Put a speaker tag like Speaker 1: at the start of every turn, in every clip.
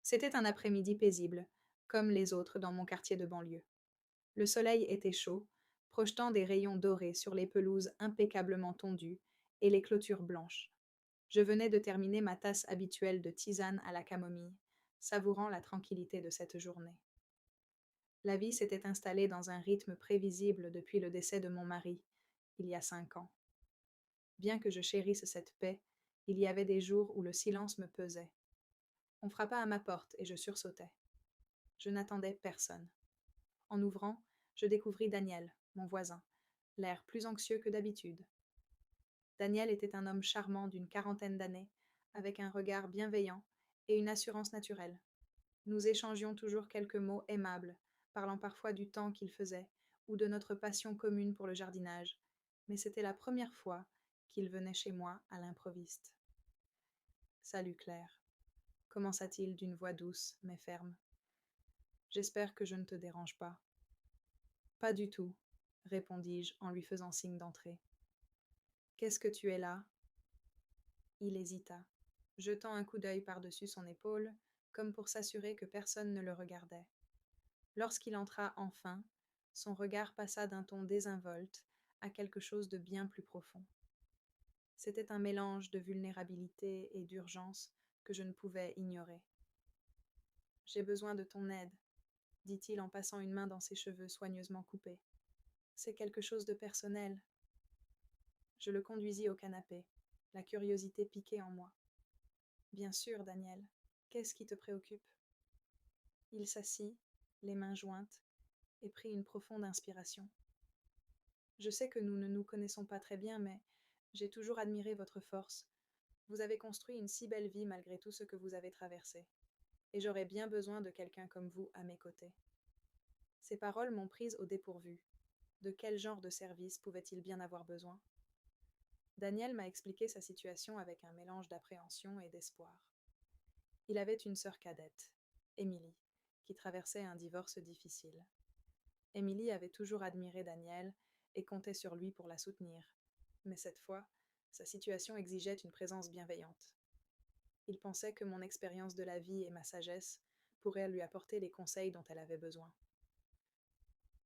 Speaker 1: C'était un après-midi paisible, comme les autres dans mon quartier de banlieue. Le soleil était chaud, projetant des rayons dorés sur les pelouses impeccablement tondues et les clôtures blanches. Je venais de terminer ma tasse habituelle de tisane à la camomille, savourant la tranquillité de cette journée. La vie s'était installée dans un rythme prévisible depuis le décès de mon mari, il y a 5 ans. Bien que je chérisse cette paix, il y avait des jours où le silence me pesait. On frappa à ma porte et je sursautai. Je n'attendais personne. En ouvrant, je découvris Daniel, mon voisin, l'air plus anxieux que d'habitude. Daniel était un homme charmant d'une quarantaine d'années, avec un regard bienveillant et une assurance naturelle. Nous échangions toujours quelques mots aimables, parlant parfois du temps qu'il faisait ou de notre passion commune pour le jardinage, mais c'était la première fois qu'il venait chez moi à l'improviste. Salut Claire, commença-t-il d'une voix douce mais ferme. J'espère que je ne te dérange pas. Pas du tout, répondis-je en lui faisant signe d'entrer. Qu'est-ce que tu es là? Il hésita, jetant un coup d'œil par-dessus son épaule, comme pour s'assurer que personne ne le regardait. Lorsqu'il entra enfin, son regard passa d'un ton désinvolte à quelque chose de bien plus profond. C'était un mélange de vulnérabilité et d'urgence que je ne pouvais ignorer. J'ai besoin de ton aide, dit-il en passant une main dans ses cheveux soigneusement coupés. C'est quelque chose de personnel. Je le conduisis au canapé, la curiosité piquée en moi. Bien sûr, Daniel. Qu'est-ce qui te préoccupe? Il s'assit, les mains jointes, et prit une profonde inspiration. Je sais que nous ne nous connaissons pas très bien, mais j'ai toujours admiré votre force. Vous avez construit une si belle vie malgré tout ce que vous avez traversé. Et j'aurais bien besoin de quelqu'un comme vous à mes côtés. Ces paroles m'ont prise au dépourvu. De quel genre de service pouvait-il bien avoir besoin? Daniel m'a expliqué sa situation avec un mélange d'appréhension et d'espoir. Il avait une sœur cadette, Émilie, qui traversait un divorce difficile. Émilie avait toujours admiré Daniel et comptait sur lui pour la soutenir. Mais cette fois, sa situation exigeait une présence bienveillante. Il pensait que mon expérience de la vie et ma sagesse pourraient lui apporter les conseils dont elle avait besoin.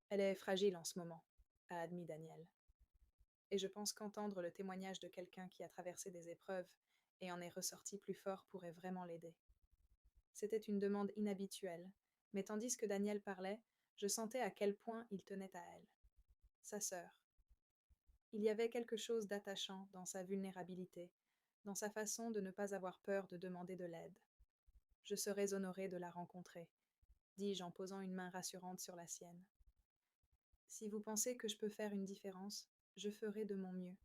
Speaker 1: Elle est fragile en ce moment, a admis Daniel. Et je pense qu'entendre le témoignage de quelqu'un qui a traversé des épreuves et en est ressorti plus fort pourrait vraiment l'aider. C'était une demande inhabituelle, mais tandis que Daniel parlait, je sentais à quel point il tenait à elle. Sa sœur. Il y avait quelque chose d'attachant dans sa vulnérabilité, dans sa façon de ne pas avoir peur de demander de l'aide. Je serais honorée de la rencontrer, dis-je en posant une main rassurante sur la sienne. Si vous pensez que je peux faire une différence, je ferai de mon mieux.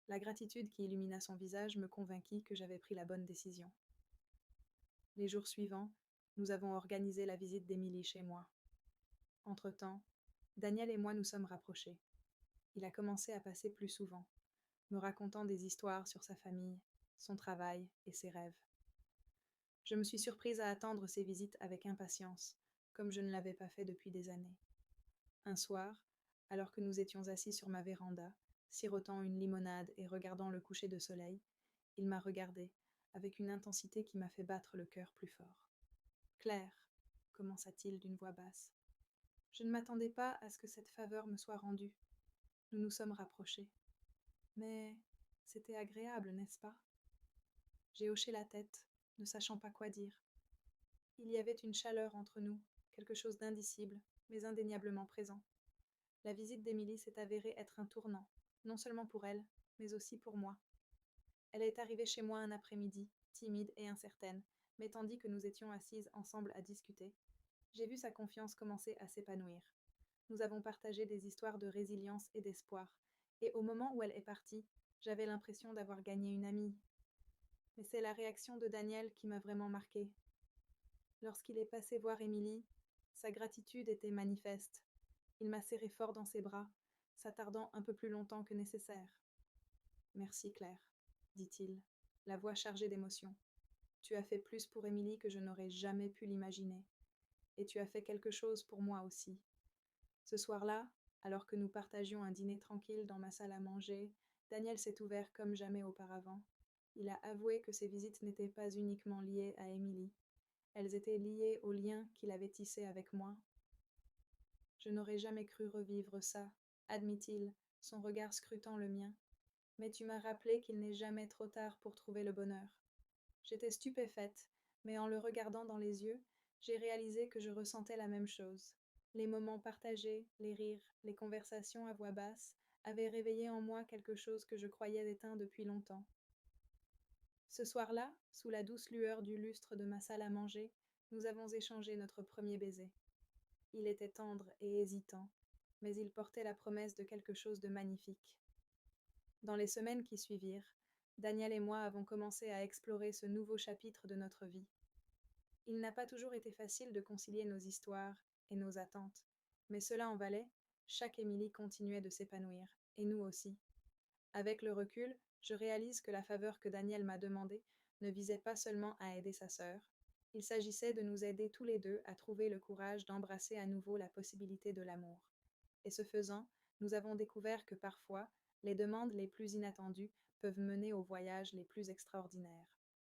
Speaker 1: La gratitude qui illumina son visage me convainquit que j'avais pris la bonne décision. Les jours suivants, nous avons organisé la visite d'Émilie chez moi. Entre-temps, Daniel et moi nous sommes rapprochés. Il a commencé à passer plus souvent, me racontant des histoires sur sa famille, son travail et ses rêves. Je me suis surprise à attendre ces visites avec impatience, comme je ne l'avais pas fait depuis des années. Un soir, alors que nous étions assis sur ma véranda, sirotant une limonade et regardant le coucher de soleil, il m'a regardée, avec une intensité qui m'a fait battre le cœur plus fort. Claire, commença-t-il d'une voix basse, je ne m'attendais pas à ce que cette faveur me soit rendue. Nous nous sommes rapprochés. Mais c'était agréable, n'est-ce pas? J'ai hoché la tête, ne sachant pas quoi dire. Il y avait une chaleur entre nous, quelque chose d'indicible, mais indéniablement présent. La visite d'Émilie s'est avérée être un tournant, non seulement pour elle, mais aussi pour moi. Elle est arrivée chez moi un après-midi, timide et incertaine, mais tandis que nous étions assises ensemble à discuter, j'ai vu sa confiance commencer à s'épanouir. Nous avons partagé des histoires de résilience et d'espoir, et au moment où elle est partie, j'avais l'impression d'avoir gagné une amie. Mais c'est la réaction de Daniel qui m'a vraiment marquée. Lorsqu'il est passé voir Émilie, sa gratitude était manifeste. Il m'a serré fort dans ses bras, s'attardant un peu plus longtemps que nécessaire. Merci Claire, dit-il, la voix chargée d'émotion. Tu as fait plus pour Émilie que je n'aurais jamais pu l'imaginer. Et tu as fait quelque chose pour moi aussi. Ce soir-là, alors que nous partagions un dîner tranquille dans ma salle à manger, Daniel s'est ouvert comme jamais auparavant. Il a avoué que ses visites n'étaient pas uniquement liées à Émilie. Elles Elles étaient liées au lien qu'il avait tissé avec moi. Je n'aurais jamais cru revivre ça, admit-il, son regard scrutant le mien. Mais tu m'as rappelé qu'il n'est jamais trop tard pour trouver le bonheur. J'étais stupéfaite, mais en le regardant dans les yeux, j'ai réalisé que je ressentais la même chose. Les moments partagés, les rires, les conversations à voix basse avaient réveillé en moi quelque chose que je croyais éteint depuis longtemps. Ce soir-là, sous la douce lueur du lustre de ma salle à manger, nous avons échangé notre premier baiser. Il était tendre et hésitant, mais il portait la promesse de quelque chose de magnifique. Dans les semaines qui suivirent, Daniel et moi avons commencé à explorer ce nouveau chapitre de notre vie. Il n'a pas toujours été facile de concilier nos histoires et nos attentes, mais cela en valait, chaque Émilie continuait de s'épanouir, et nous aussi. Avec le recul, je réalise que la faveur que Daniel m'a demandée ne visait pas seulement à aider sa sœur, il s'agissait de nous aider tous les deux à trouver le courage d'embrasser à nouveau la possibilité de l'amour. Et ce faisant, nous avons découvert que parfois, les demandes les plus inattendues peuvent mener aux voyages les plus extraordinaires.